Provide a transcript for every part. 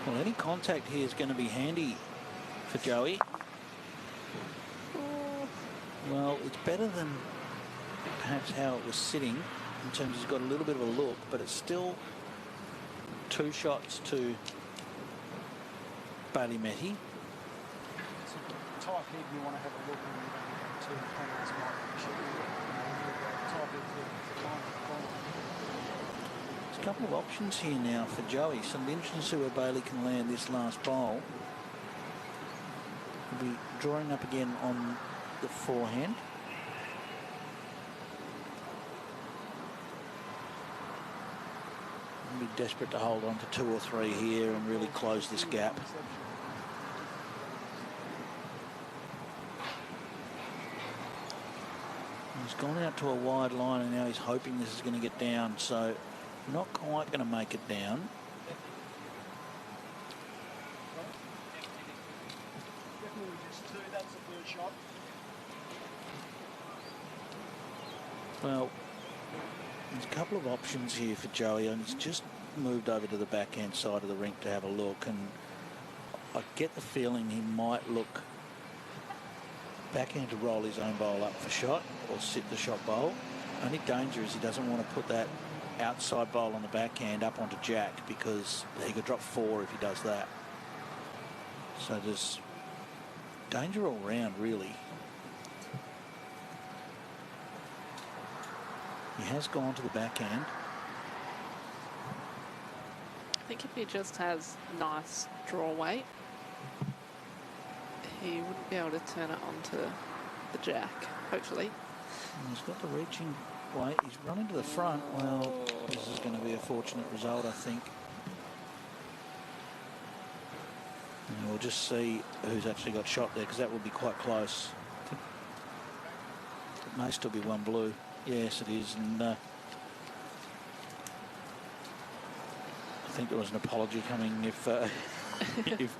Well, any contact here is going to be handy for Joey. Well, it's better than perhaps how it was sitting in terms of he's got a little bit of a look, but it's still 2 shots to Bailey Meti. It's a tight head, you want to have a look and you don't get too penalties There's a couple of options here now for Joey, so it'll be interesting to see where Bailey can land this last bowl. He'll be drawing up again on the forehand. He'll be desperate to hold on to 2 or 3 here and really close this gap. He's gone out to a wide line and now he's hoping this is going to get down, so not quite going to make it down. Well, there's a couple of options here for Joey, and he's just moved over to the backhand side of the rink to have a look, and I get the feeling he might look backhand to roll his own bowl up for shot or sit the shot bowl. Only danger is he doesn't want to put that outside bowl on the backhand up onto Jack, because he could drop 4 if he does that. So there's danger all round, really. He has gone to the backhand. I think if he just has nice draw weight, he wouldn't be able to turn it onto the jack, hopefully. And he's got the reaching weight. He's running to the front. Well, this is going to be a fortunate result, I think. And we'll just see who's actually got shot there, because that will be quite close. It may still be 1 blue. Yes, it is. And I think there was an apology coming if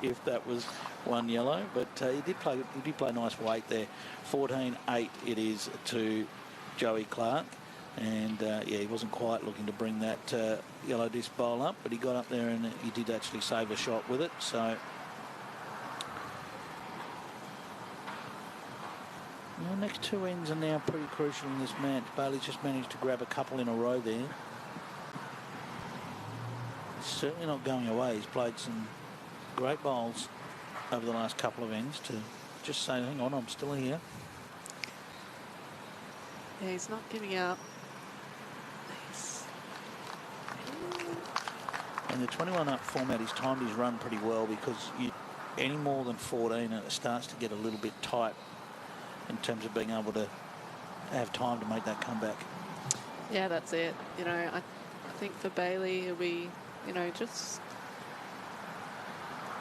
if that was 1 yellow, but he did play nice weight there. 14-8 it is to Joey Clarke, and yeah, he wasn't quite looking to bring that yellow disc bowl up, but he got up there and he did actually save a shot with it. So the next 2 ends are now pretty crucial in this match. Bailey's just managed to grab a couple in a row there. It's certainly not going away. He's played some great bowls over the last couple of ends to just say, hang on, I'm still here. Yeah, he's not giving up. And the 21 up format, he's timed his run pretty well, because any more than 14 and it starts to get a little bit tight in terms of being able to have time to make that comeback. Yeah, that's it. You know, I think for Bailey, he'll be, you know, just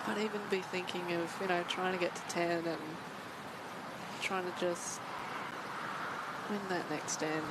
might even be thinking of, you know, trying to get to 10 and trying to just win that next end.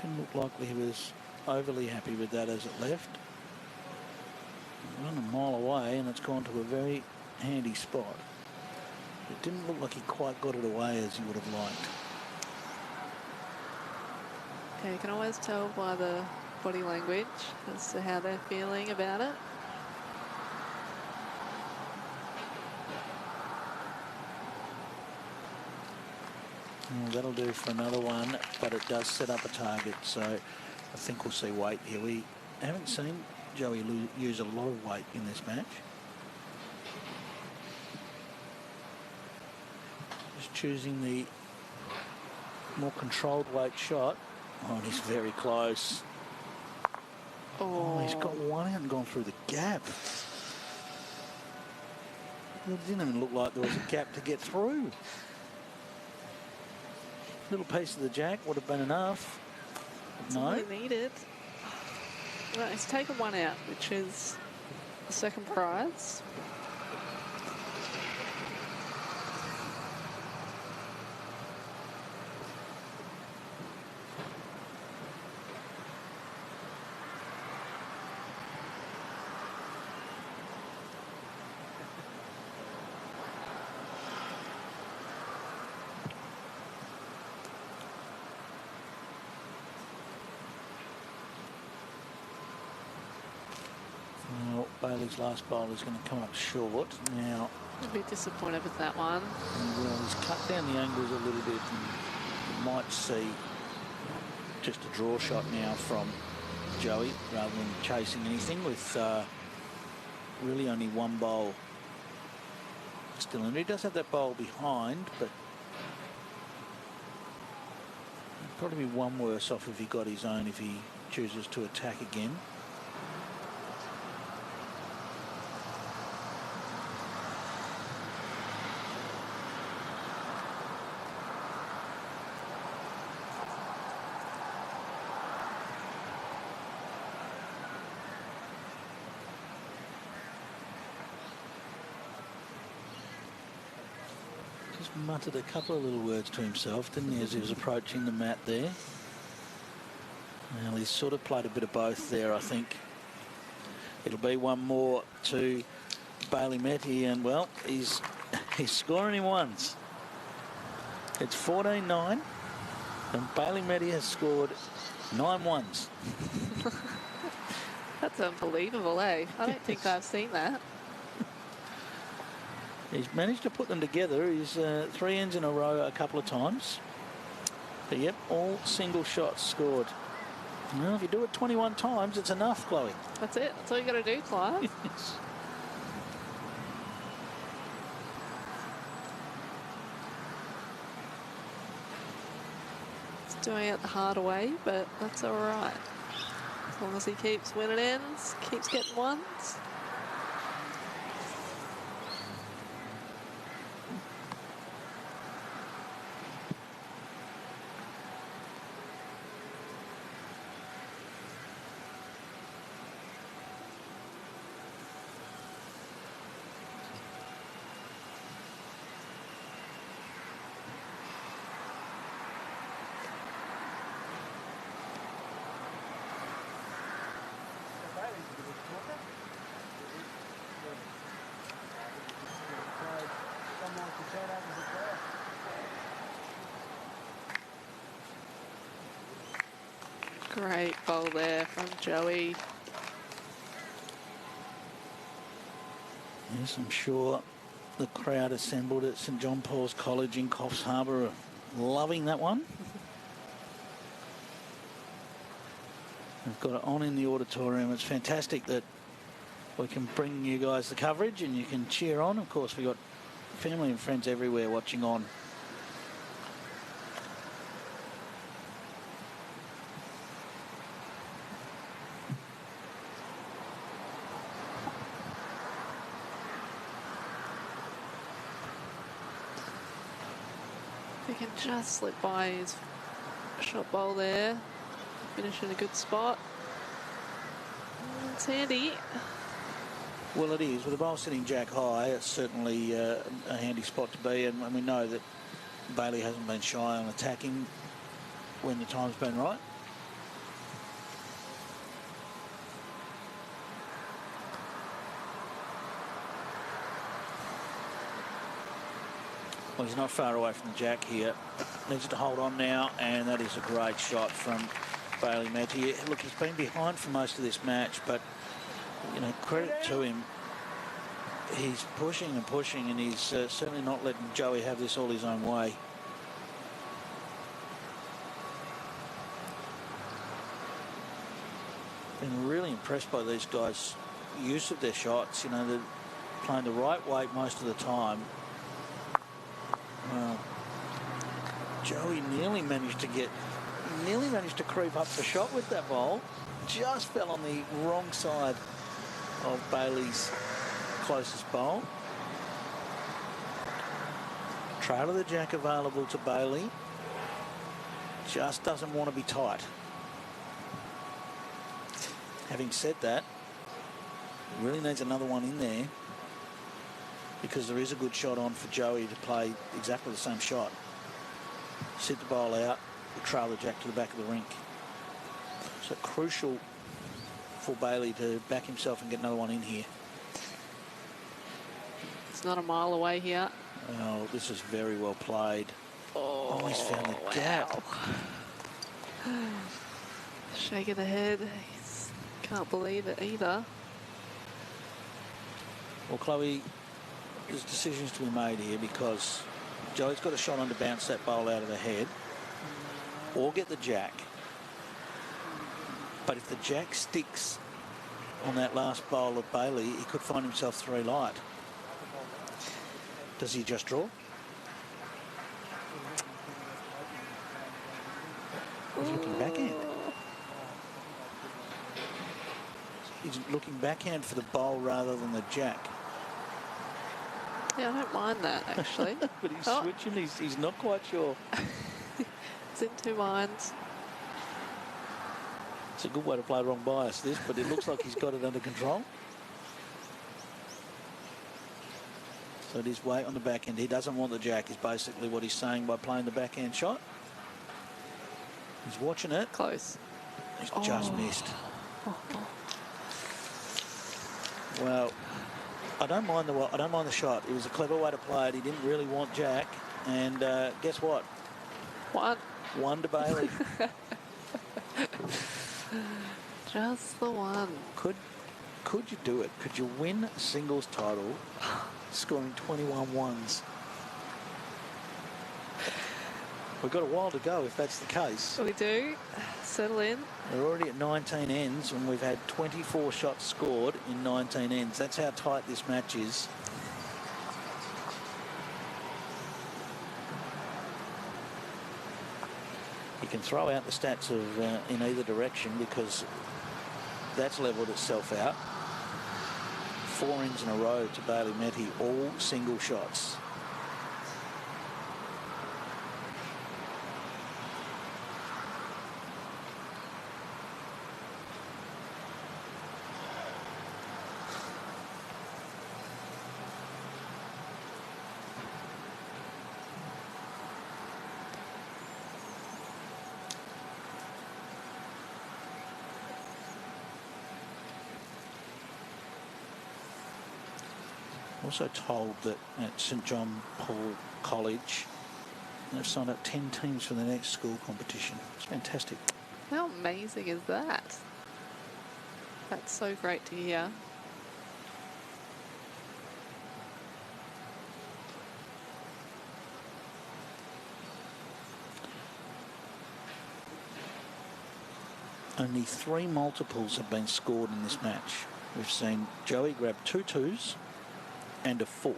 Didn't look like he was overly happy with that as it left. Run a mile away and it's gone to a very handy spot. It didn't look like he quite got it away as he would have liked. Okay, you can always tell by the body language as to how they're feeling about it. That'll do for another one, but it does set up a target, so I think we'll see weight here. We haven't seen Joey use a lot of weight in this match. Just choosing the more controlled weight shot. Oh, and he's very close. Oh, he's got one out and gone through the gap. It didn't even look like there was a gap to get through. Little piece of the jack would have been enough. That's all he needed. No, he's taken one out, which is the second prize. Well, Bailey's last bowl is going to come up short. Now, I'd be disappointed with that one. well, he's cut down the angles a little bit, and you might see just a draw shot now from Joey rather than chasing anything with really only one bowl still in. He does have that bowl behind, but he'd probably be one worse off if he got his own, if he chooses to attack again. Muttered a couple of little words to himself, didn't he, as he was approaching the mat there. Well, he's sort of played a bit of both there, I think. It'll be one more to Bailey Meti, and, well, he's scoring in ones. It's 14-9, and Bailey Meti has scored 9 ones. That's unbelievable, eh? I don't think I've seen that. He's managed to put them together. He's 3 ends in a row a couple of times. But, yep, all single shots scored. Well, if you do it 21 times, it's enough, Chloe. That's it. That's all you got to do, Clarke. Yes. He's doing it the harder way, but that's all right. As long as he keeps winning ends, keeps getting ones. Great bowl there from Joey. Yes, I'm sure the crowd assembled at St John Paul's College in Coffs Harbour are loving that one. We've got it on in the auditorium. It's fantastic that we can bring you guys the coverage and you can cheer on. Of course, we've got family and friends everywhere watching on. He can just slip by his shot bowl there. Finish in a good spot. It's handy. Well, it is. With the bowl sitting jack high, it's certainly a handy spot to be. And we know that Bailey hasn't been shy on attacking when the time's been right. Well, he's not far away from the jack here. Needs to hold on now, and that is a great shot from Bailey Meti. Look, he's been behind for most of this match, but, you know, credit to him. He's pushing and pushing, and he's certainly not letting Joey have this all his own way. Been really impressed by these guys' use of their shots. You know, they're playing the right weight most of the time. Well, Joey nearly managed to creep up the shot with that ball. Just fell on the wrong side of Bailey's closest bowl. Trail of the jack available to Bailey. Just doesn't want to be tight. Having said that, really needs another one in there because there is a good shot on for Joey to play exactly the same shot. Sit the bowl out, trail the jack to the back of the rink. So crucial for Bailey to back himself and get another one in here. It's not a mile away here. Oh, this is very well played. Oh, he's found the gap. Shaking the head. Can't believe it either. Well, Chloe, there's decisions to be made here because Joey's got a shot on to bounce that bowl out of the head or get the jack. But if the jack sticks on that last bowl of Bailey, he could find himself 3 light. Does he just draw? He's looking backhand. He's looking backhand for the bowl rather than the jack. Yeah, I don't mind that, actually. But he's switching. He's not quite sure. It's in 2 minds. It's a good way to play wrong bias, this, but it looks like he's got it under control. So it is weight on the backhand. He doesn't want the jack, is basically what he's saying by playing the backhand shot. He's watching it. Close. He's just missed. Well, I don't mind the shot. It was a clever way to play it. He didn't really want jack, and guess what? One to Bailey. Just the one. Could you do it? Could you win a singles title scoring 21 ones? We've got a while to go if that's the case. We do. Settle in. We're already at 19 ends and we've had 24 shots scored in 19 ends. That's how tight this match is. You can throw out the stats of in either direction because that's levelled itself out. 4 ends in a row to Bailey Meti, all single shots. Also told that at St John Paul College they've signed up 10 teams for the next school competition. It's fantastic. How amazing is that? That's so great to hear. Only 3 multiples have been scored in this match. We've seen Joey grab 2 2s and a 4.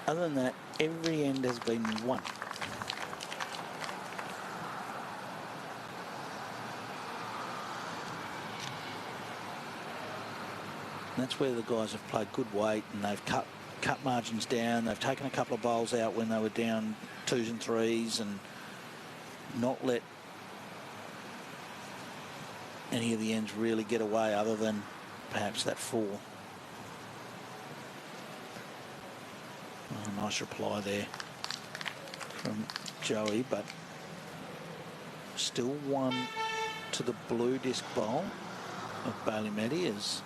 Other than that, every end has been 1. That's where the guys have played good weight and they've cut margins down. They've taken a couple of bowls out when they were down 2s and 3s and not let any of the ends really get away other than perhaps that 4. Oh, nice reply there from Joey, but still 1 to the blue disc bowl of Bailey Meti as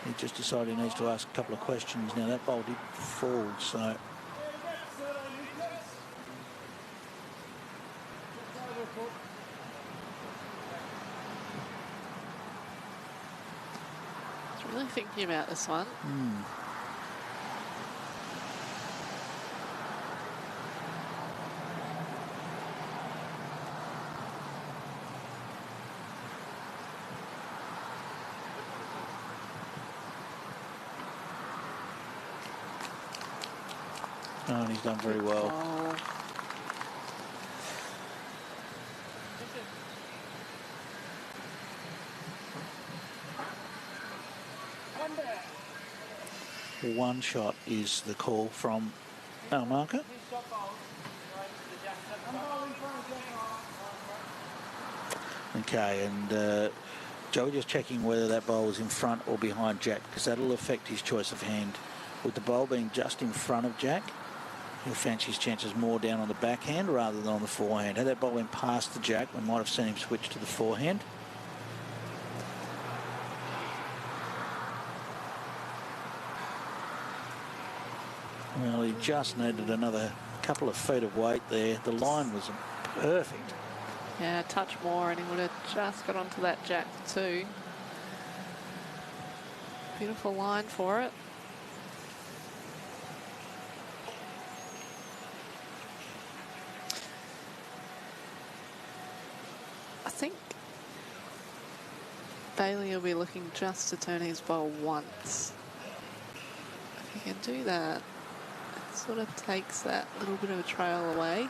he just decided he needs to ask a couple of questions. Now that bowl did fall, so Really thinking about this one. Oh, and he's done very well. Oh. One shot is the call from our marker. Okay, and Joey just checking whether that bowl was in front or behind Jack, because that'll affect his choice of hand. With the bowl being just in front of Jack, he'll fancy his chances more down on the backhand rather than on the forehand. Had that bowl went past the Jack, we might have seen him switch to the forehand. Well, he just needed another couple of feet of weight there. The line was perfect. Yeah, a touch more and he would have just got onto that Jack too. Beautiful line for it. I think Bailey will be looking just to turn his bowl once. If he can do that, it sort of takes that little bit of a trail away.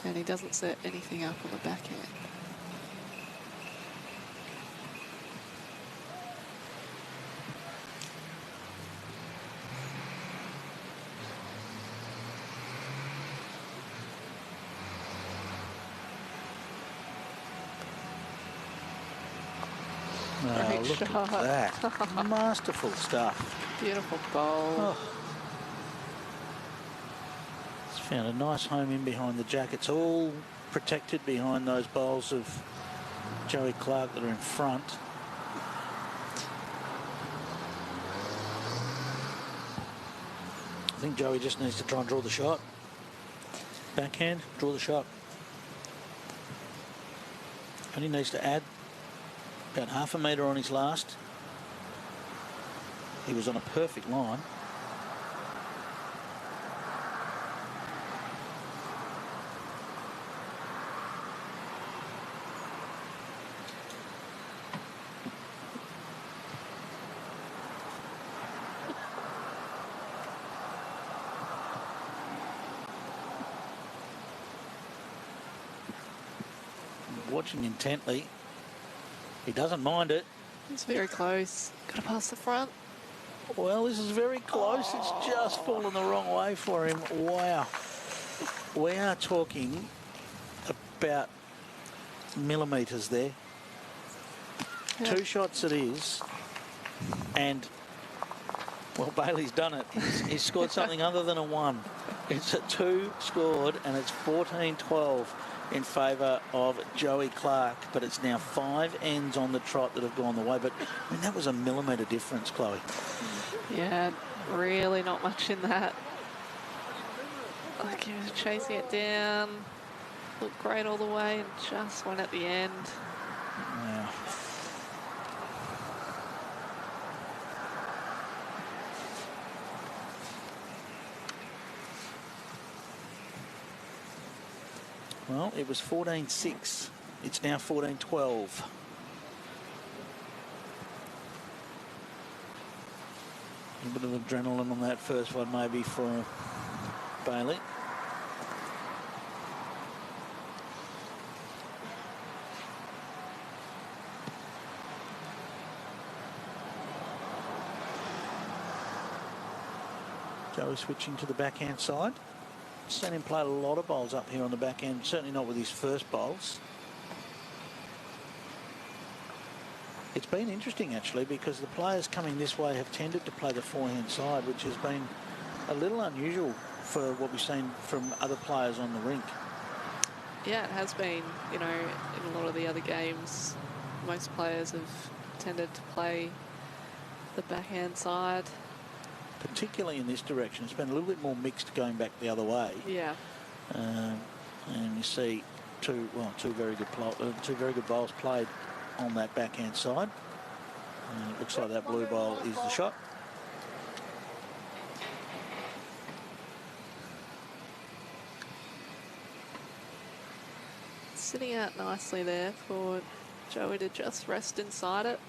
And he doesn't set anything up on the backhand. Oh, look at that. Masterful stuff. Beautiful bowl. Oh. It's found a nice home in behind the Jack. It's all protected behind those bowls of Joey Clarke that are in front. I think Joey just needs to try and draw the shot. Backhand, draw the shot. Only needs to add about half a metre on his last. He was on a perfect line. Watching intently. He doesn't mind it. It's very close. Got to pass the front. Well, this is very close. It's just fallen the wrong way for him. Wow. We are talking about millimetres there. Yeah. 2 shots it is. And, well, Bailey's done it. He's scored something other than a 1. It's a 2 scored, and it's 14-12. In favour of Joey Clarke, but it's now 5 ends on the trot that have gone the way. But I mean, that was a millimetre difference, Chloe. Yeah, really not much in that. Like he was chasing it down, looked great all the way, and just went at the end. Wow. Well, it was 14-6. It's now 14-12. A bit of adrenaline on that first one maybe for Bailey. Joey switching to the backhand side. Seen him play a lot of bowls up here on the back end, certainly not with his first bowls. It's been interesting actually because the players coming this way have tended to play the forehand side, which has been a little unusual for what we've seen from other players on the rink. Yeah, it has been, you know, in a lot of the other games, most players have tended to play the backhand side. Particularly in this direction, it's been a little bit more mixed going back the other way. Yeah. And you see two very good bowls played on that backhand side. And it looks like that blue bowl is the shot. Sitting out nicely there for Joey to just rest inside it.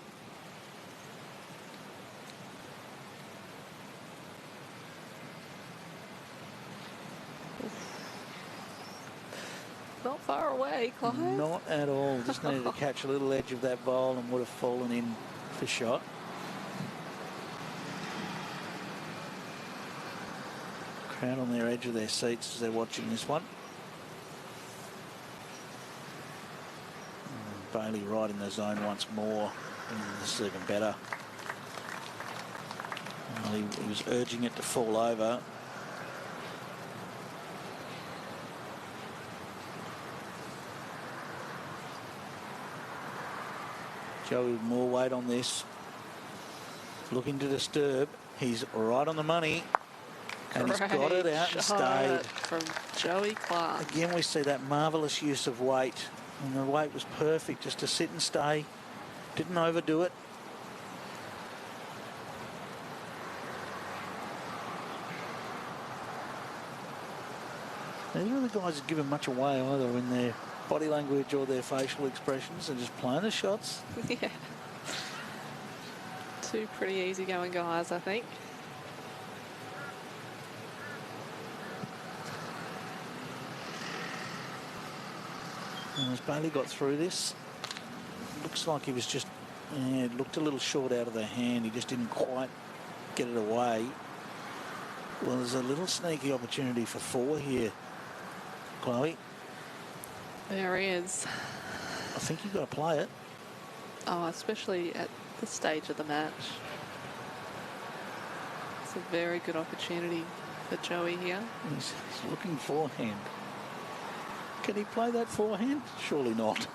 Not far away, Clive. Not at all. Just needed to catch a little edge of that bowl and would have fallen in for shot. Crowd on their edge of their seats as they're watching this one. Bailey right in the zone once more. This is even better. Well, he was urging it to fall over. Joey with more weight on this. Looking to disturb. He's right on the money. And he's got it out and stayed. From Joey Clarke. Again, we see that marvellous use of weight. And the weight was perfect just to sit and stay. Didn't overdo it. Neither of the guys have given much away either in their body language or their facial expressions. They're just playing the shots. Yeah. Two pretty easygoing guys, I think. And as Bailey got through this, looks like he was just, it looked a little short out of the hand. He just didn't quite get it away. Well, there's a little sneaky opportunity for 4 here, Chloe. There he is. I think you've got to play it. Oh, especially at this stage of the match. It's a very good opportunity for Joey here. He's looking forehand. Can he play that forehand? Surely not.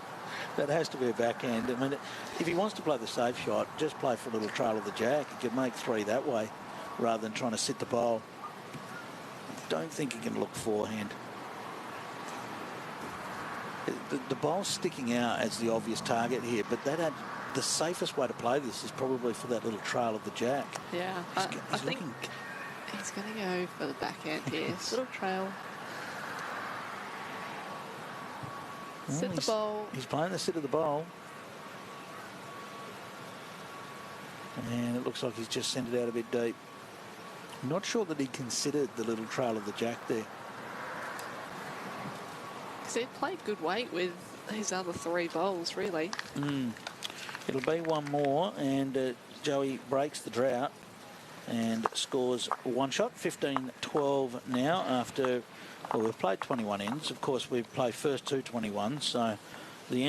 That has to be a backhand. I mean, if he wants to play the safe shot, just play for a little trail of the jack. He could make 3 that way rather than trying to sit the bowl. Don't think he can look forehand. The bowl's sticking out as the obvious target here, but the safest way to play this is probably for that little trail of the jack. Yeah, I think he's going to go for the backhand here. Little trail. Sit the bowl. He's playing the sit of the bowl. And it looks like he's just sent it out a bit deep. I'm not sure that he considered the little trail of the jack there. Because he played good weight with his other 3 bowls, really. It'll be one more, and Joey breaks the drought and scores 1 shot, 15-12 now after... Well, we've played 21 ends. Of course, we've played first 2 21s, so the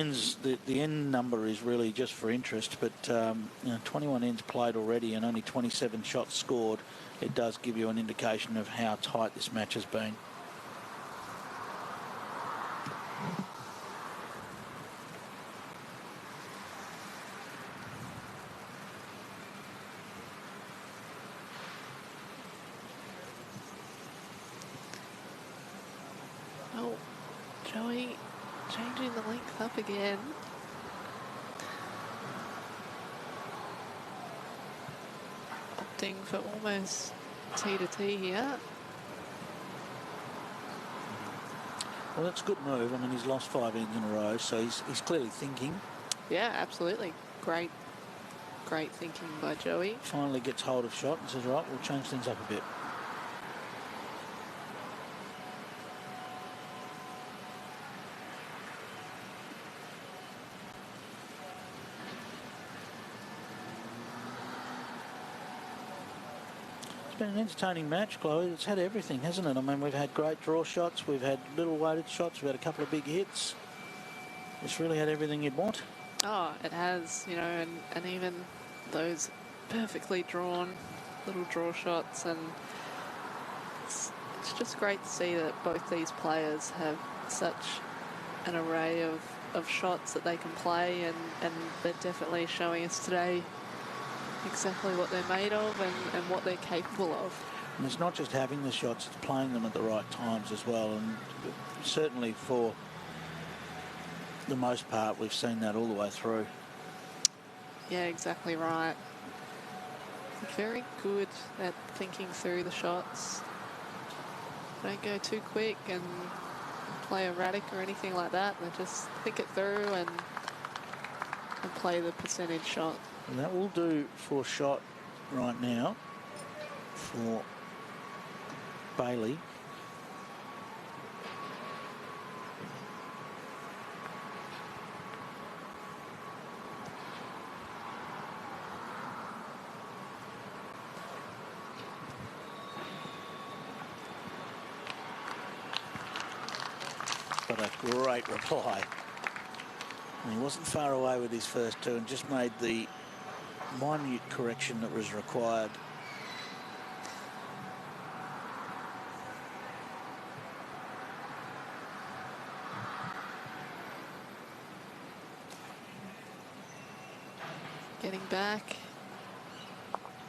end number is really just for interest. But 21 ends played already and only 27 shots scored. It does give you an indication of how tight this match has been. Joey changing the length up again. Opting for almost T to T here. Well, that's a good move. I mean, he's lost 5 ends in a row, so he's clearly thinking. Yeah, absolutely. Great thinking by Joey. Finally gets hold of shot and says, right, we'll change things up a bit. It's been an entertaining match, Chloe. It's had everything, hasn't it? I mean, we've had great draw shots, we've had little weighted shots, we've had a couple of big hits. It's really had everything you'd want. Oh, it has, you know, and even those perfectly drawn little draw shots, and it's just great to see that both these players have such an array of shots that they can play, and they're definitely showing us today exactly what they're made of and what they're capable of. And it's not just having the shots, it's playing them at the right times as well. And certainly for the most part, we've seen that all the way through. Yeah, exactly right. Very good at thinking through the shots. Don't go too quick and play erratic or anything like that. They just think it through and play the percentage shot. And that will do for shot right now for Bailey. But a great reply. And he wasn't far away with his first two and just made the minute correction that was required. Getting back.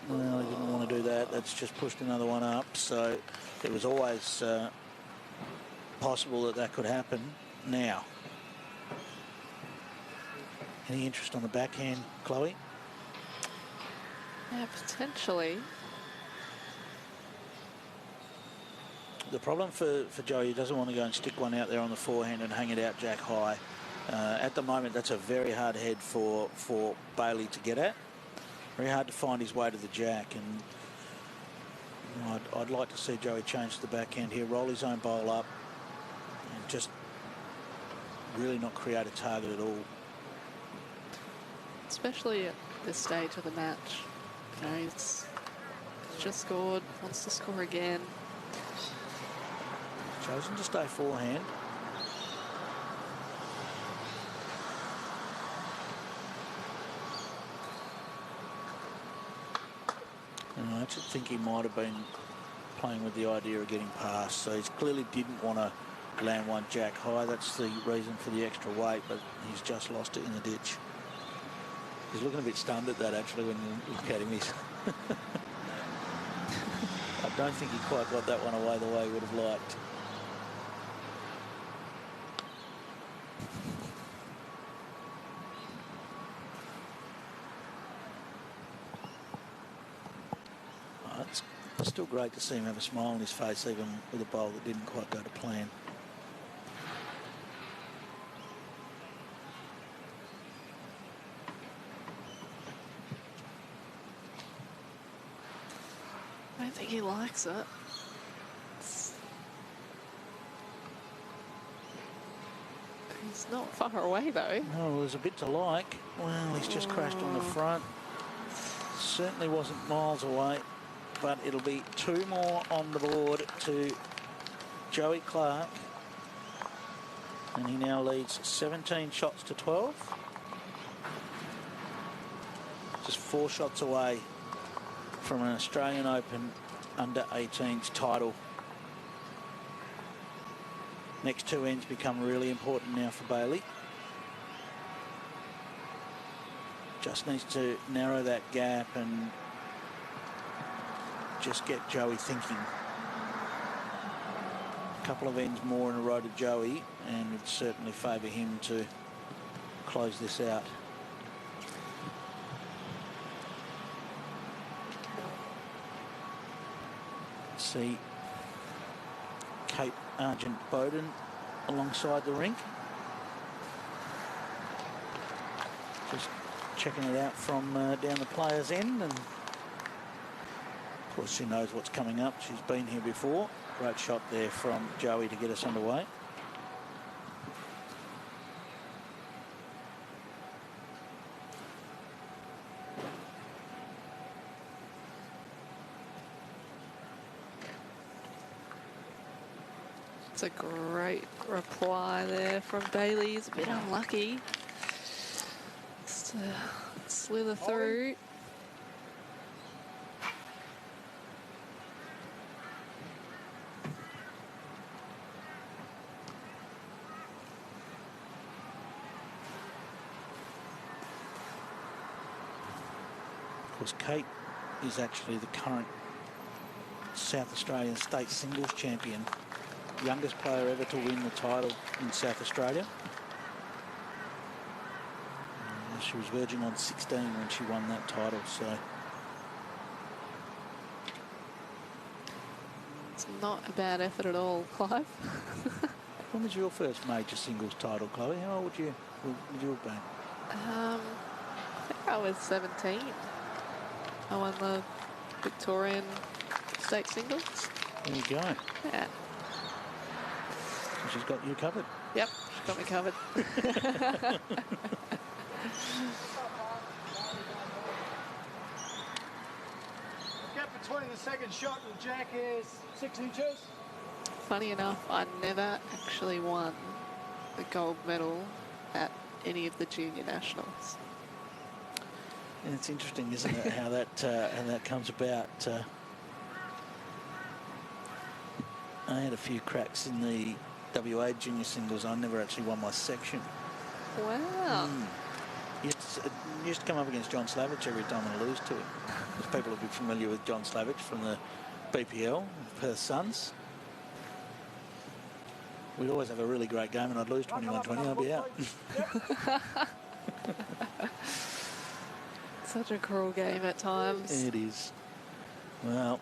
Well, he didn't want to do that. That's just pushed another one up. So it was always possible that that could happen. Now, any interest on the backhand, Chloe? Yeah, potentially. The problem for Joey, he doesn't want to go and stick one out there on the forehand and hang it out jack high. At the moment, that's a very hard head for Bailey to get at. Very hard to find his way to the jack, and I'd like to see Joey change the backhand here, roll his own bowl up, and just really not create a target at all. Especially at this stage of the match. You know, he's just scored, wants to score again. Chosen to stay forehand. And I actually think he might have been playing with the idea of getting past, so he clearly didn't want to land one jack high. That's the reason for the extra weight, but he's just lost it in the ditch. He's looking a bit stunned at that, actually, when you look at him. He's I don't think he quite got that one away the way he would have liked. It's still great to see him have a smile on his face, even with a bowl that didn't quite go to plan. I don't think he likes it. He's not far away, though. No, there's a bit to like. Well, he's just crashed on the front. Certainly wasn't miles away. But it'll be two more on the board to Joey Clarke. And he now leads 17 shots to 12. Just 4 shots away from an Australian Open under-18s title. Next two ends become really important now for Bailey. Just needs to narrow that gap and just get Joey thinking. A couple of ends more in a row to Joey, and it'd certainly favour him to close this out. See Kate Argent-Bowden alongside the rink. Just checking it out from down the player's end, and of course she knows what's coming up. She's been here before. Great shot there from Joey to get us underway. It's a great reply there from Bailey. He's a bit unlucky. Just slither through. Of course, Kate is actually the current South Australian state singles champion. Youngest player ever to win the title in South Australia. She was verging on 16 when she won that title, so It's not a bad effort at all, Clive. when was your first major singles title, Chloe? How old would you have been? I think I was 17. I won the Victorian state singles. There you go. Yeah. So she's got you covered. Yep, she's got me covered. Gap between the second shot and the jack is 6 inches. Funny enough, I never actually won the gold medal at any of the junior nationals. And it's interesting, isn't it, how that comes about. I had a few cracks in the WA junior singles. I never actually won my section. Wow. You used to come up against John Slavich every time I lose to him. Because people will be familiar with John Slavich from the BPL, Perth Suns. We'd always have a really great game and I'd lose 21-20, I'd be out. Such a cruel game at times. It is. Well,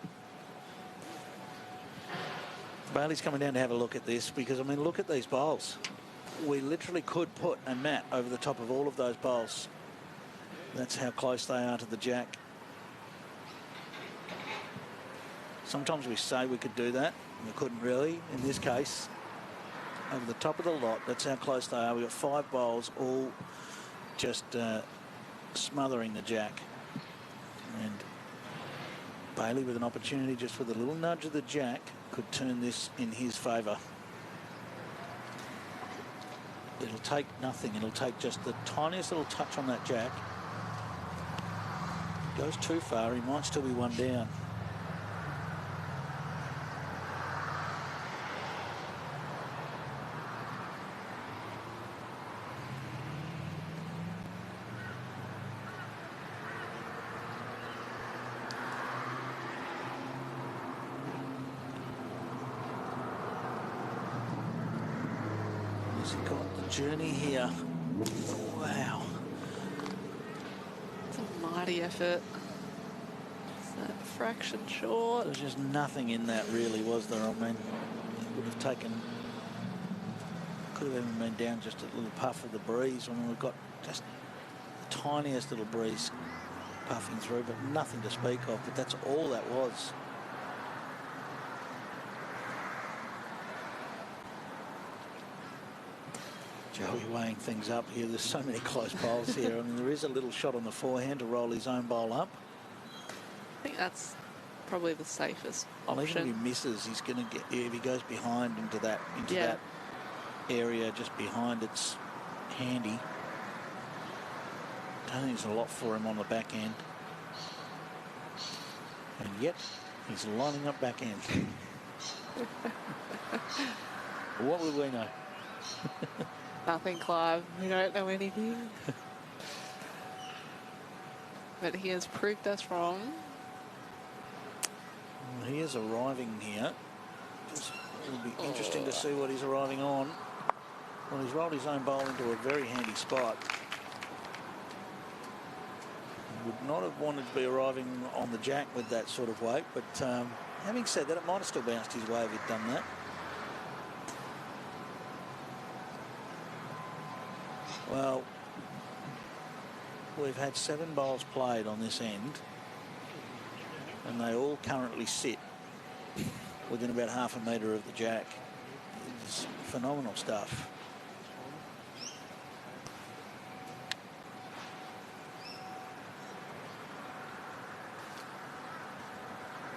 Bailey's coming down to have a look at this because, I mean, look at these bowls. We literally could put a mat over the top of all of those bowls. That's how close they are to the jack. Sometimes we say we could do that. We couldn't really. In this case, over the top of the lot, that's how close they are. We've got 5 bowls all just smothering the jack. And Bailey with an opportunity just with a little nudge of the jack could turn this in his favour. It'll take nothing. It'll take just the tiniest little touch on that jack. Goes too far, he might still be one down. Has he got the journey here? Wow. It's a mighty effort. It's that fraction short. There's just nothing in that really, was there? I mean, it would have taken, could have even been down just a little puff of the breeze when we've got just the tiniest little breeze puffing through, but nothing to speak of. But that's all that was. Joey weighing things up here. There's so many close bowls here. I mean, there is a little shot on the forehand to roll his own bowl up. I think that's probably the safest Even if option. he misses, he's going to get, if he goes behind into that area just behind, it's handy. I don't think there's a lot for him on the back end. And yet, he's lining up back end. What would we know? Nothing, Clive. We don't know anything. But he has proved us wrong. Well, he is arriving here. It'll be interesting to see what he's arriving on. Well, he's rolled his own bowl into a very handy spot. He would not have wanted to be arriving on the jack with that sort of weight, but having said that, it might have still bounced his way if he'd done that. Well, we've had 7 bowls played on this end, and they all currently sit within about half a metre of the jack. It's phenomenal stuff.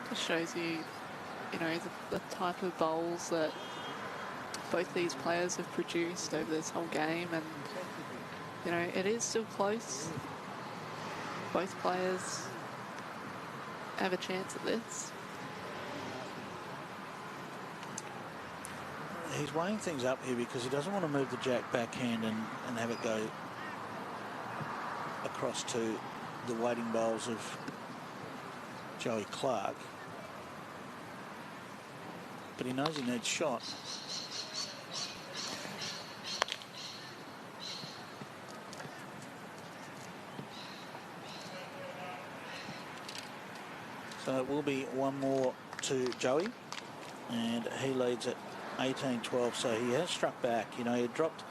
Just shows you, you know, the type of bowls that both these players have produced over this whole game, and you know, it is still close. Both players have a chance at this. He's weighing things up here because he doesn't want to move the jack backhand and have it go across to the waiting bowls of Joey Clarke. But he knows he needs shot. So it will be one more to Joey, and he leads at 18-12. So he has struck back. You know, he dropped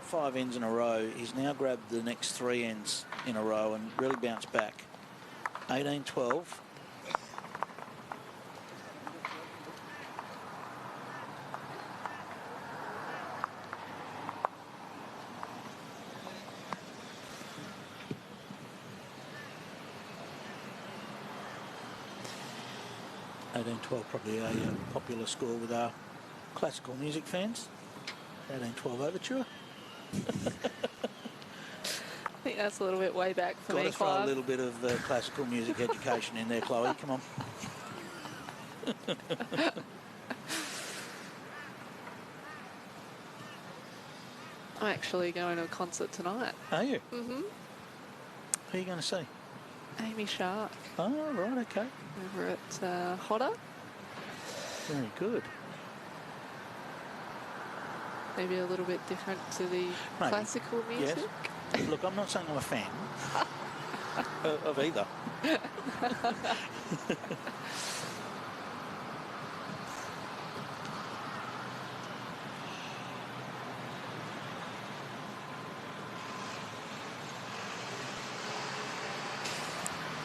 5 ends in a row. He's now grabbed the next 3 ends in a row and really bounced back. 18-12. Probably a popular score with our classical music fans. 18-12 overture. think that's a little bit way back for me, Got to throw a Clarke. little bit of classical music education in there, Chloe. Come on. I'm actually going to a concert tonight. Are you? Mm-hmm. Who are you going to see? Amy Shark Oh, right, okay. over at Hodder. Very good. Maybe a little bit different to the classical music. Yes. Look, I'm not saying I'm a fan of either.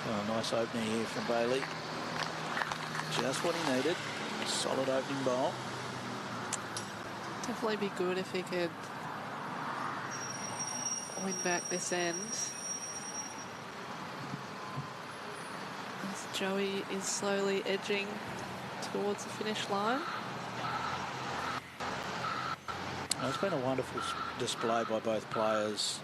Oh, nice opening here from Bailey. Just what he needed. Solid opening bowl. Definitely be good if he could win back this end. As Joey is slowly edging towards the finish line. Oh, it's been a wonderful display by both players.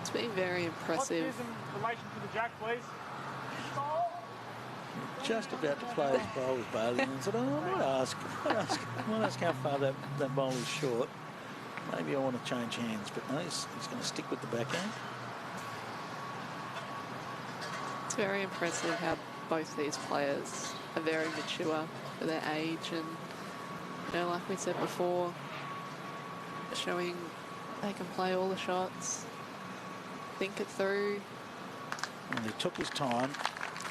It's been very impressive. In relation to the jack, please. Just about to play his bowl with Bailey and said, oh, I might ask how far that bowl is short. Maybe I want to change hands, but no, he's going to stick with the backhand. It's very impressive how both these players are very mature for their age, and you know, like we said before, showing they can play all the shots, think it through. And he took his time,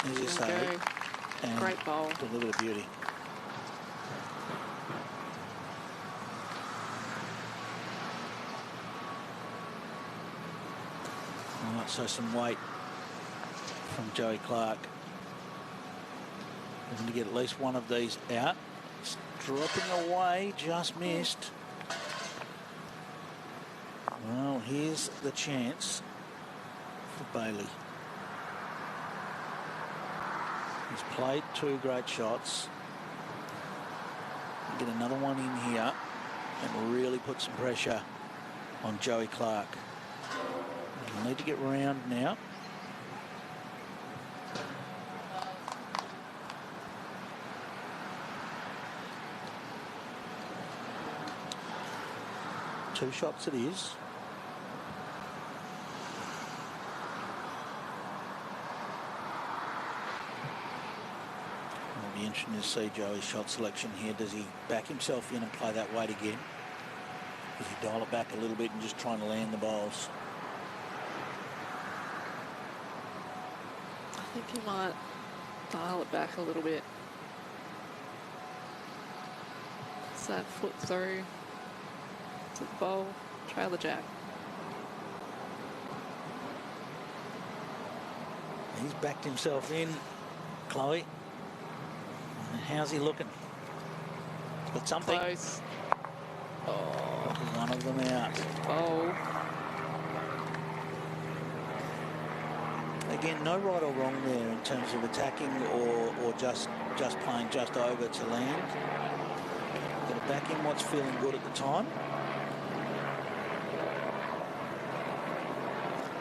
as you say, and great bowl. delivered a beauty. All right, so some weight from Joey Clarke. Looking to get at least one of these out. It's dropping away, just missed. Well, here's the chance for Bailey. He's played two great shots. Get another one in here and really put some pressure on Joey Clarke. He'll need to get round now. Two shots it is. It'll be interesting to see Joey's shot selection here. Does he back himself in and play that weight again? Does he dial it back a little bit and just trying to land the bowls? I think he might dial it back a little bit. It's that foot through to the bowl, trail the jack. He's backed himself in, Chloe. And how's he looking? He's got something. Close. Oh, One of them out. bowl. Again, no right or wrong there in terms of attacking or just playing just over to land. Got to back in what's feeling good at the time.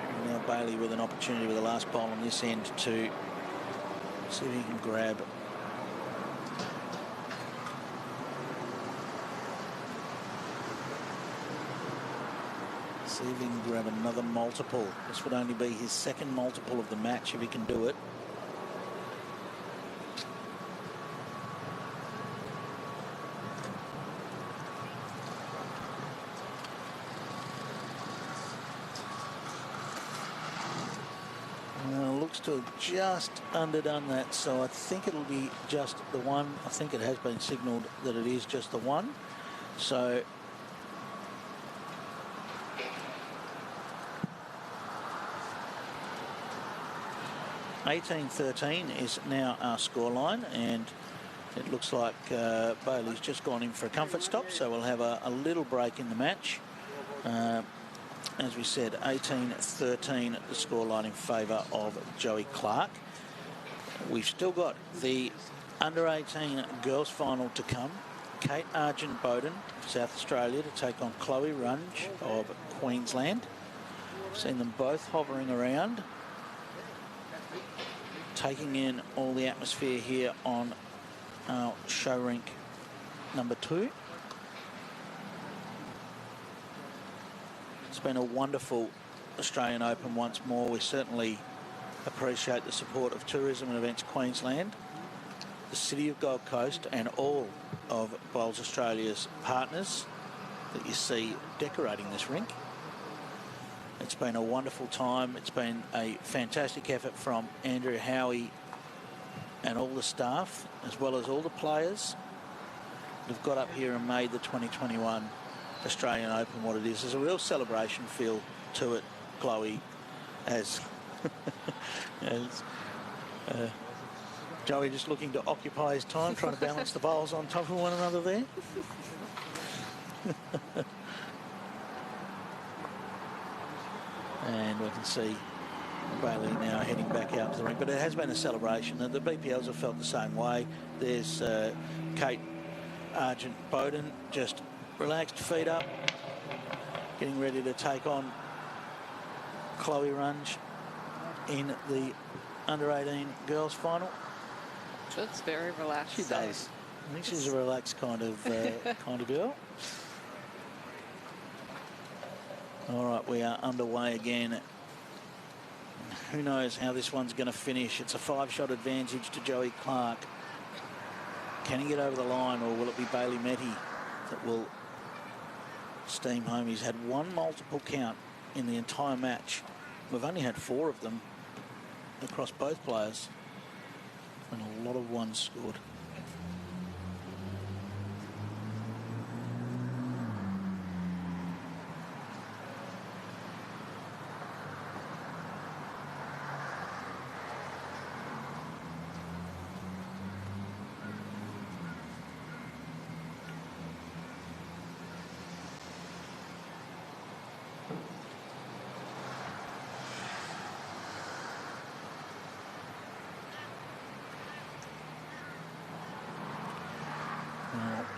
And now Bailey with an opportunity with the last bowl on this end to see if he can grab. See if he can grab another multiple. This would only be his second multiple of the match if he can do it. Well, looks to have just underdone that, so I think it'll be just the one. I think it has been signalled that it is just the one. So 18-13 is now our scoreline, and it looks like Bailey's just gone in for a comfort stop, so we'll have a little break in the match. As we said, 18-13 the scoreline in favour of Joey Clarke. We've still got the under-18 girls final to come. Kate Argent-Bowden of South Australia to take on Chloe Runge of Queensland. Seen them both hovering around, taking in all the atmosphere here on our show rink number 2. It's been a wonderful Australian Open once more. We certainly appreciate the support of Tourism and Events Queensland, the City of Gold Coast, and all of Bowls Australia's partners that you see decorating this rink. It's been a wonderful time. It's been a fantastic effort from Andrew Howie and all the staff, as well as all the players that have got up here and made the 2021 Australian Open what it is. There's a real celebration feel to it, Chloe, as, Joey just looking to occupy his time, trying to balance the bowls on top of one another there. And we can see Bailey now heading back out to the ring. But it has been a celebration. The BPLs have felt the same way. There's Kate Argent-Bowden, just relaxed, feet up, getting ready to take on Chloe Runge in the under-18 girls final. She's very relaxed. She does. I think she's a relaxed kind of girl. All right, we are underway again. Who knows how this one's going to finish? It's a 5-shot advantage to Joey Clarke. Can he get over the line, or will it be Bailey Meti that will steam home? He's had one multiple count in the entire match. We've only had 4 of them across both players, and a lot of ones scored.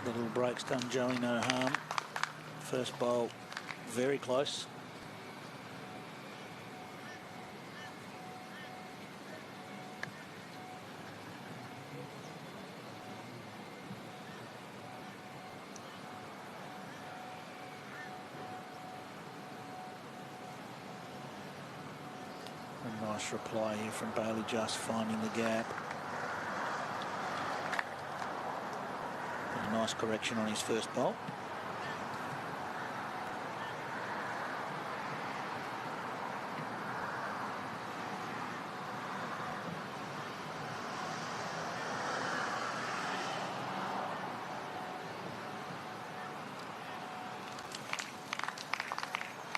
The little break's done Joey no harm. First bowl, very close. A nice reply here from Bailey, just finding the gap. A nice correction on his first bowl.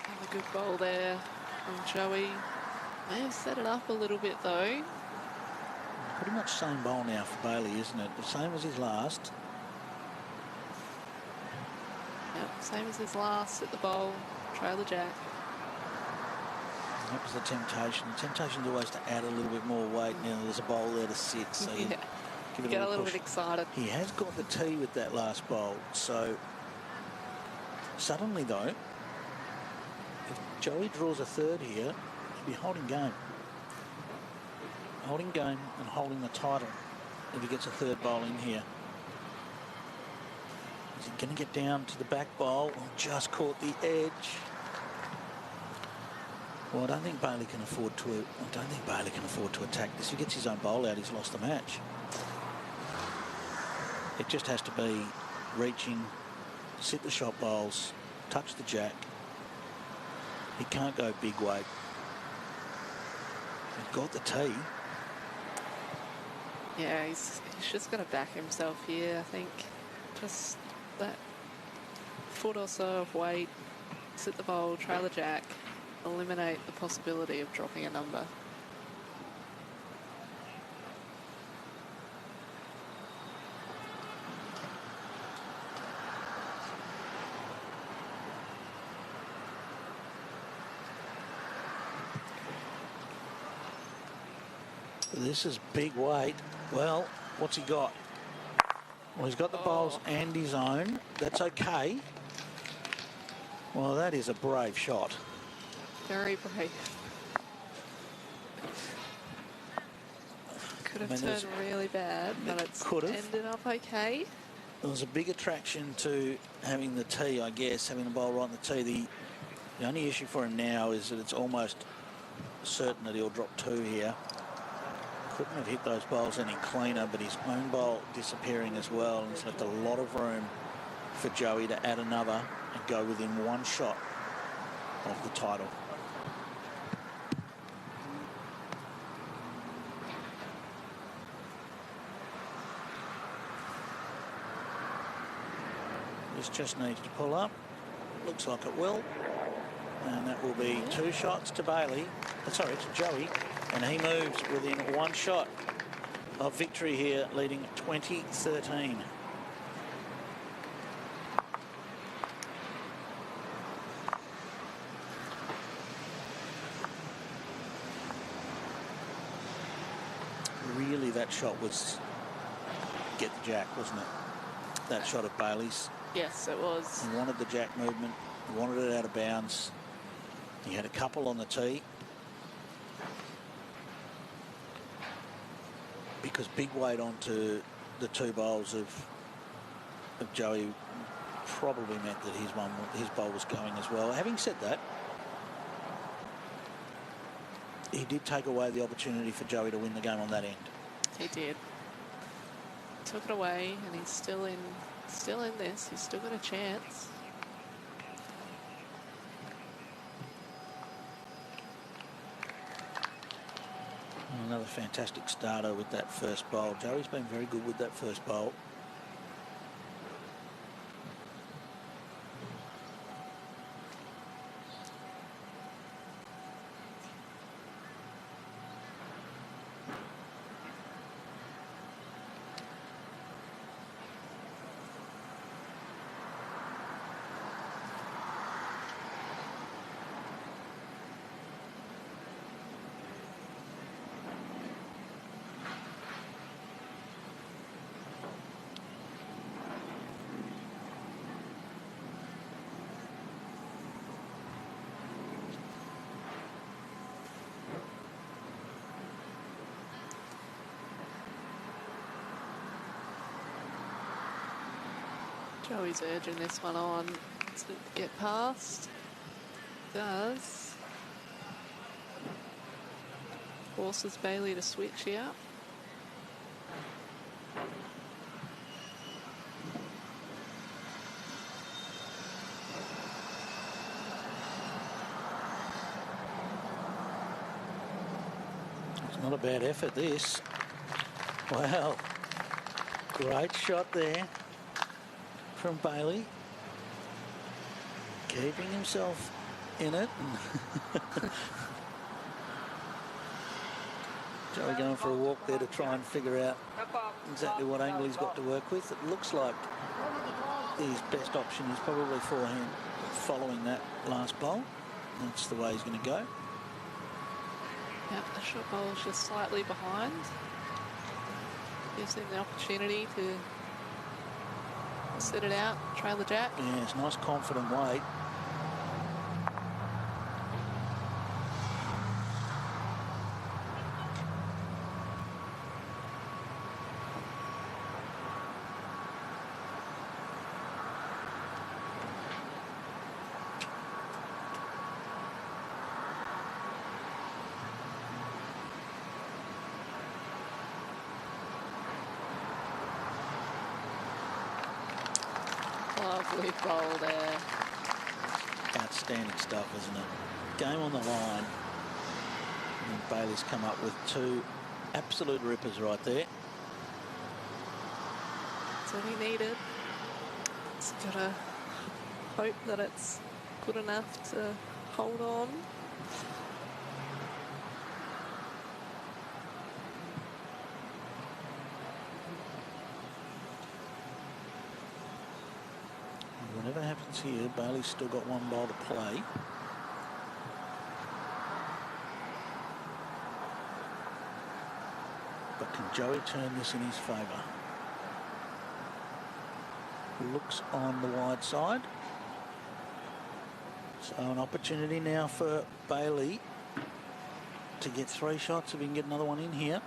Have a good bowl there from Joey. May have set it up a little bit though. Pretty much same bowl now for Bailey, isn't it? The same as his last. Yep, same as his last at the bowl, trailer jack. That was the temptation. The temptation is always to add a little bit more weight. Now there's a bowl there to sit, so you give it Get a little push. bit excited. He has got the tee with that last bowl, so suddenly though, if Joey draws a third here, he'll be holding game. Holding game and holding the title if he gets a third bowl in here. Is he going to get down to the back bowl? Oh, just caught the edge. Well, I don't think Bailey can afford to attack this. If he gets his own bowl out, he's lost the match. It just has to be reaching, sit the shot bowls, touch the jack. He can't go big weight. He's got the tee. Yeah, he's just got to back himself here, I think. Just that foot or so of weight, sit the bowl, trailer jack, eliminate the possibility of dropping a number. This is big weight. Well, what's he got? Well, he's got the bowls and his own. That's okay. Well, that is a brave shot. Very brave. Could have turned really bad, but it's ended up okay. There was a big attraction to having the tee, I guess, having the ball right on the tee. The only issue for him now is that it's almost certain that he'll drop 2 here. Couldn't have hit those bowls any cleaner, but his own bowl disappearing as well, and it's left a lot of room for Joey to add another and go within 1 shot of the title. This just needs to pull up. Looks like it will. And that will be 2 shots to Bailey. Sorry, to Joey. And he moves within 1 shot of victory here, leading 20-13. Really, that shot was get the jack, wasn't it? That shot of Bailey's. Yes, it was. He wanted the jack movement. He wanted it out of bounds. He had a couple on the tee. Because big weight onto the 2 bowls of Joey probably meant that his bowl was going as well. Having said that, he did take away the opportunity for Joey to win the game on that end. He did. Took it away, and he's still in this. He's still got a chance. Another fantastic starter with that first bowl. Joey's been very good with that first bowl. Joey's urging this one on to get past. Does. Forces Bailey to switch here. It's not a bad effort, this. Wow. Great shot there from Bailey, keeping himself in it. Joey going for a walk there to try and figure out exactly what angle he's got to work with. It looks like his best option is probably forehand following that last bowl. That's the way he's going to go. Yep, the short bowl is just slightly behind. Gives him the opportunity to sit it out, trail the jack. Yeah, it's nice confident weight. Lovely bowl there. Outstanding stuff, isn't it? Game on the line. And Bailey's come up with 2 absolute rippers right there. That's what he needed. He's got to hope that it's good enough to hold on. Whatever happens here, Bailey's still got 1 bowl to play. But can Joey turn this in his favour? Looks on the wide side. So an opportunity now for Bailey to get 3 shots if he can get another one in here.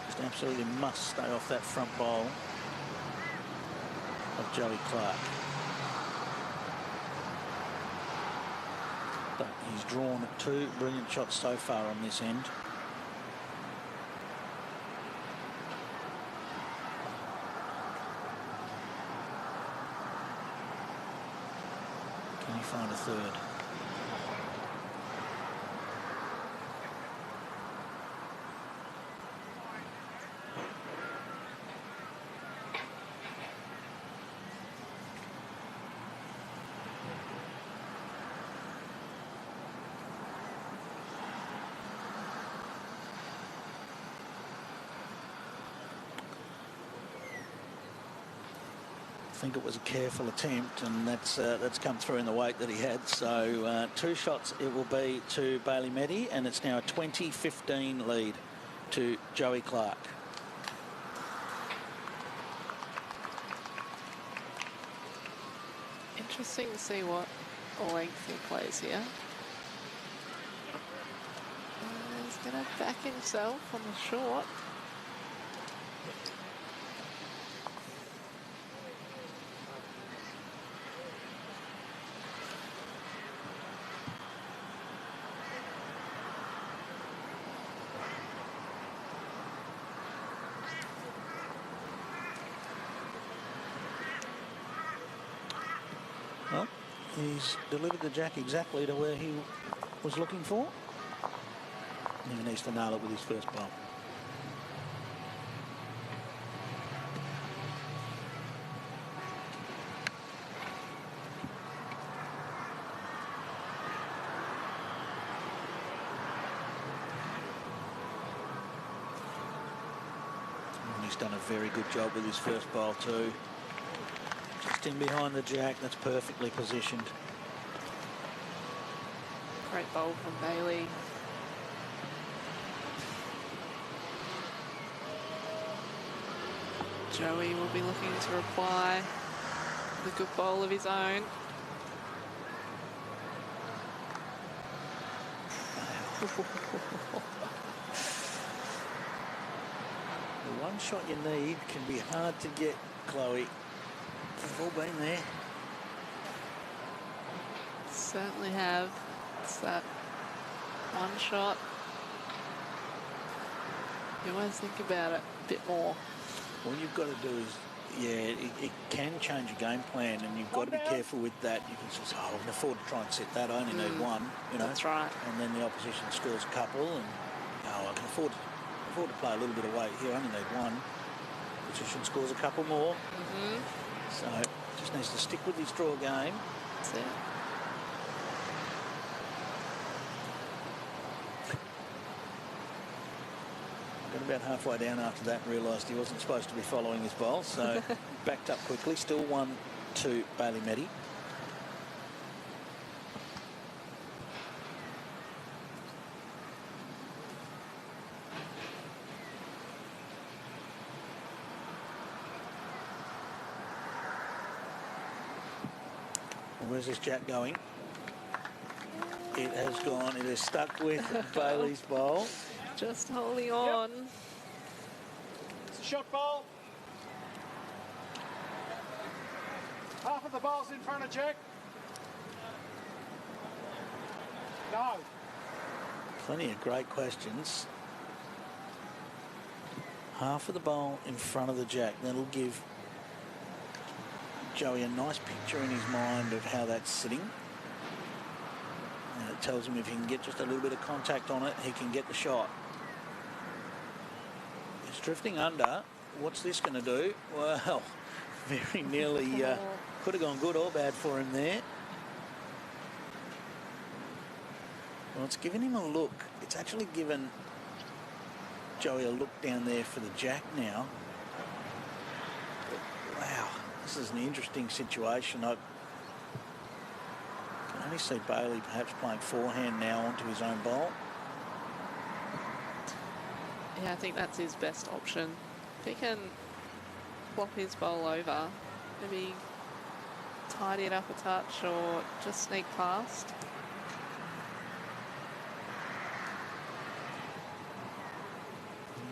Just absolutely must stay off that front bowl of Joey Clarke. But he's drawn 2 brilliant shots so far on this end. Can he find a third? I think it was a careful attempt, and that's come through in the weight that he had. So 2 shots it will be to Bailey Meti, and it's now a 20-15 lead to Joey Clarke. Interesting to see what length he plays here. He's going to back himself on the short. Well, he's delivered the jack exactly to where he was looking for. He needs to nail it with his first bowl. And he's done a very good job with his first bowl too. Just in behind the jack, that's perfectly positioned. Great bowl from Bailey. Joey will be looking to reply with a good bowl of his own. The one shot you need can be hard to get, Chloe. We've all been there. Certainly have. It's that one shot. You always think about it a bit more. All you've got to do is, yeah, it can change your game plan, and you've got to be careful with that. You can just, oh, I can afford to try and set that. I only need one, you know. That's right. And then the opposition scores a couple, and oh, I can afford to play a little bit of weight here. I only need one. Opposition scores a couple more. So just needs to stick with his draw game. That's it. Got about halfway down after that and realised he wasn't supposed to be following his bowl, so backed up quickly. Still 1-2 Bailey Meti. Where's this jack going? It has gone. It is stuck with Bailey's bowl. Just holding on. Yep. It's a shot bowl. Half of the bowl's in front of Jack. No. Plenty of great questions. Half of the bowl in front of the jack. That'll give Joey a nice picture in his mind of how that's sitting. And it tells him if he can get just a little bit of contact on it, he can get the shot. It's drifting under. What's this going to do? Well, very nearly could have gone good or bad for him there. Well, it's given him a look. It's actually given Joey a look down there for the jack now. But, wow, this is an interesting situation. I can only see Bailey perhaps playing forehand now onto his own bowl. Yeah, I think that's his best option. If he can flop his bowl over, maybe tidy it up a touch or just sneak past.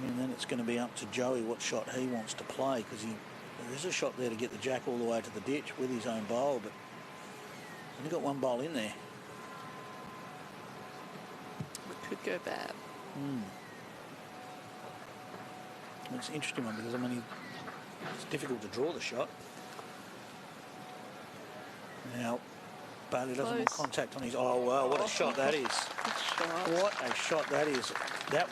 And then it's going to be up to Joey what shot he wants to play, because there's a shot there to get the jack all the way to the ditch with his own bowl, but he's only got one bowl in there. It could go bad. It's an interesting one because, I mean, it's difficult to draw the shot. Now, Bailey doesn't want contact on his... Oh, wow, what a shot that is. What a shot that is. That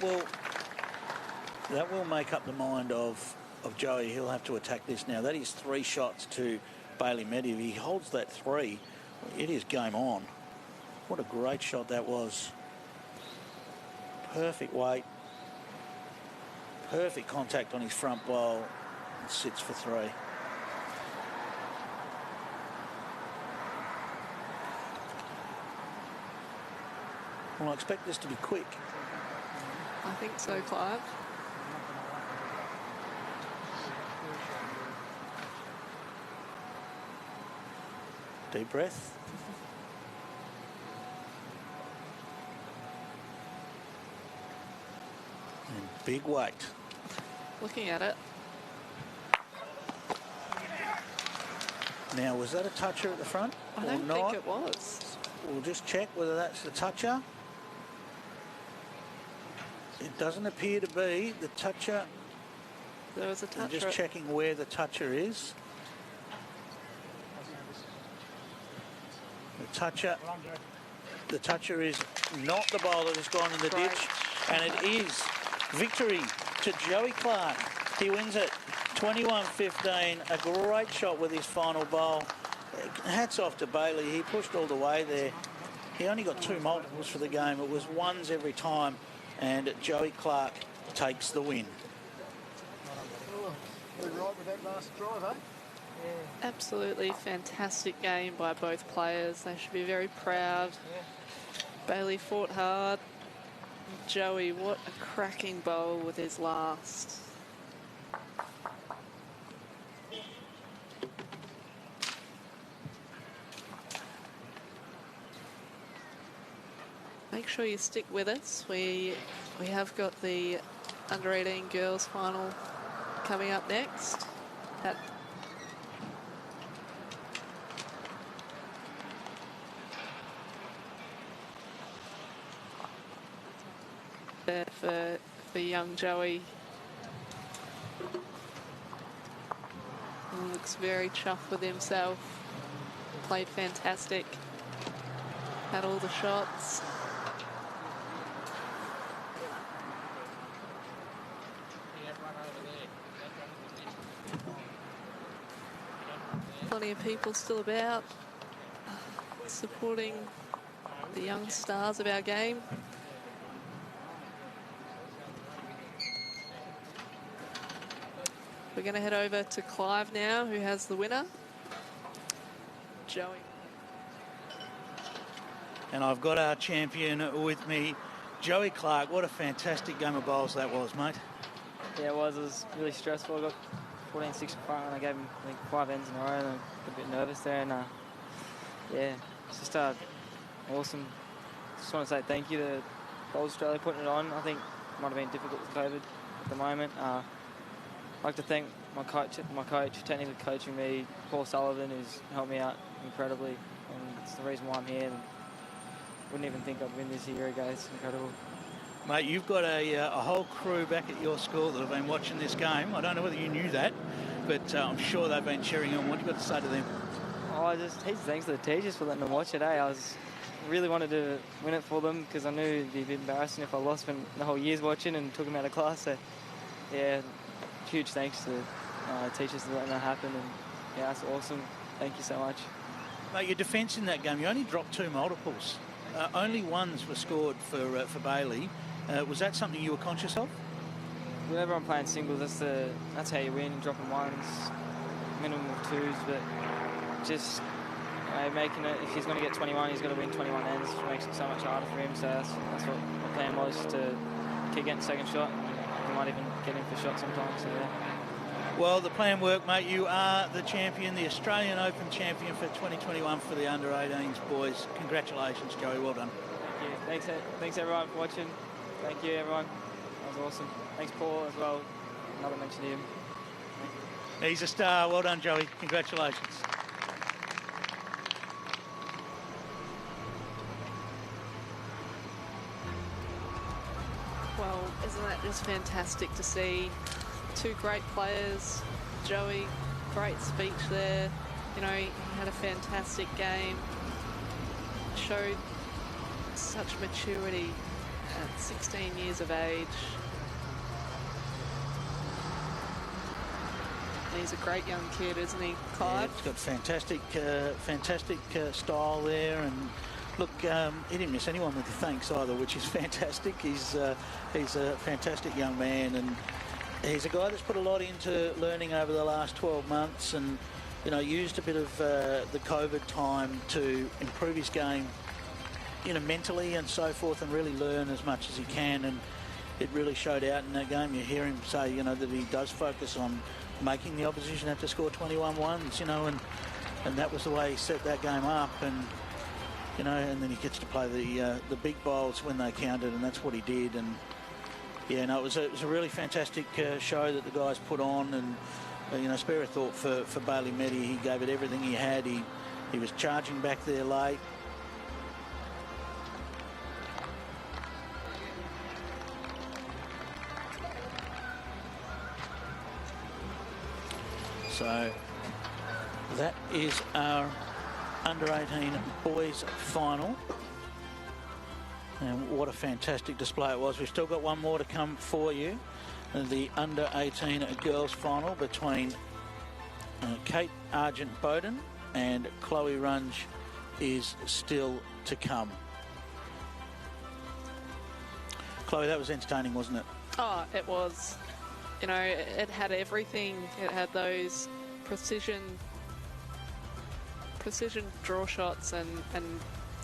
will make up the mind of Joey. He'll have to attack this now. That is 3 shots to Bailey Meti. If he holds that 3, it is game on. What a great shot that was. Perfect weight. Perfect contact on his front bowl. It sits for 3. Well, I expect this to be quick. I think so, Clarke. Deep breath. And big weight. Looking at it. Now, was that a toucher at the front? I don't think it was. We'll just check whether that's the toucher. It doesn't appear to be the toucher. There was a toucher. I'm just checking where the toucher is. The toucher is not the bowl that has gone in the ditch, and it is victory to Joey Clarke. He wins it 21-15. A great shot with his final bowl. Hats off to Bailey. He pushed all the way there. He only got 2 multiples for the game. It was 1s every time, and Joey Clarke takes the win. Right with that last drive, eh? Yeah. Absolutely fantastic game by both players. They should be very proud. Yeah. Bailey fought hard. Joey, what a cracking bowl with his last. Make sure you stick with us. We have got the under-18 girls final coming up next. For young Joey. He looks very chuffed with himself. Played fantastic. Had all the shots. Plenty of people still about supporting the young stars of our game. We're going to head over to Clive now, who has the winner, Joey. And I've got our champion with me, Joey Clarke. What a fantastic game of bowls that was, mate. Yeah, it was. It was really stressful. I got 14-6 in front, and I gave him, I think, 5 ends in a row, and I got a bit nervous there. And yeah, it's just awesome. Just want to say thank you to Bowls Australia putting it on. I think it might have been difficult with COVID at the moment. I'd like to thank my coach, technically coaching me, Paul Sullivan, who's helped me out incredibly, and it's the reason why I'm here. And wouldn't even think I'd win this a year ago. It's incredible. Mate, you've got a whole crew back at your school that have been watching this game. I don't know whether you knew that, but I'm sure they've been cheering on. What have you got to say to them? Oh, just heaps of thanks to the teachers for letting them watch it. I really wanted to win it for them because I knew it'd be a bit embarrassing if I lost when the whole year's watching and took them out of class. So, yeah, huge thanks to the teachers for letting that happen. And yeah, that's awesome. Thank you so much. Mate, your defence in that game, you only dropped 2 multiples. Only 1s were scored for Bailey. Was that something you were conscious of? Whenever I'm playing singles, that's how you win, dropping 1s, minimum of 2s, but just making it. If he's going to get 21, he's got to win 21 ends, which makes it so much harder for him. So that's what the plan was, to keep getting second shot. He might even get in for shot sometimes. So yeah. Well, the plan worked, mate. You are the champion, the Australian Open champion for 2021 for the under-18s boys. Congratulations, Joey. Well done. Thank you. Thanks everyone for watching. Thank you, everyone. That was awesome. Thanks, Paul, as well. Another mention to him. He's a star. Well done, Joey. Congratulations. Well, isn't that just fantastic to see? Two great players. Joey, great speech there. You know, he had a fantastic game. Showed such maturity at 16 years of age. He's a great young kid, isn't he, Clarke? Yeah, he's got fantastic style there, and look, he didn't miss anyone with the thanks either, which is fantastic. He's a fantastic young man, and he's a guy that's put a lot into learning over the last 12 months, and you know, used a bit of the COVID time to improve his game, you know, mentally and so forth, and really learn as much as he can. And it really showed out in that game. You hear him say, you know, that he does focus on making the opposition have to score 21 ones, you know, and that was the way he set that game up. And you know, and then he gets to play the big bowls when they counted, and that's what he did. And yeah, no, it was a really fantastic show that the guys put on, and you know, spare a thought for Bailey Meti. He gave it everything he had. He was charging back there late. So that is our under-18 boys final. And what a fantastic display it was. We've still got one more to come for you. The under-18 girls final between Kate Argent-Bowden and Chloe Runge is still to come. Chloe, that was entertaining, wasn't it? Oh, it was. You know, it had everything. It had those precision draw shots and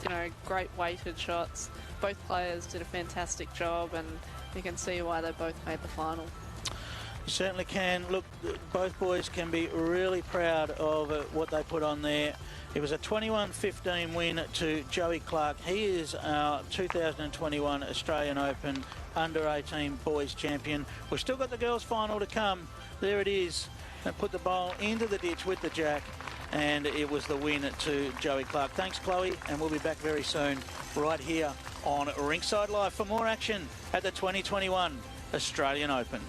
you know, great weighted shots. Both players did a fantastic job, and you can see why they both made the final. You certainly can. Look, both boys can be really proud of what they put on there. It was a 21-15 win to Joey Clarke. He is our 2021 Australian Open under-18 boys champion. We've still got the girls final to come. There it is. And put the bowl into the ditch with the jack, and it was the win to Joey Clarke. Thanks, Chloe, and we'll be back very soon right here on Ringside Live for more action at the 2021 Australian Open.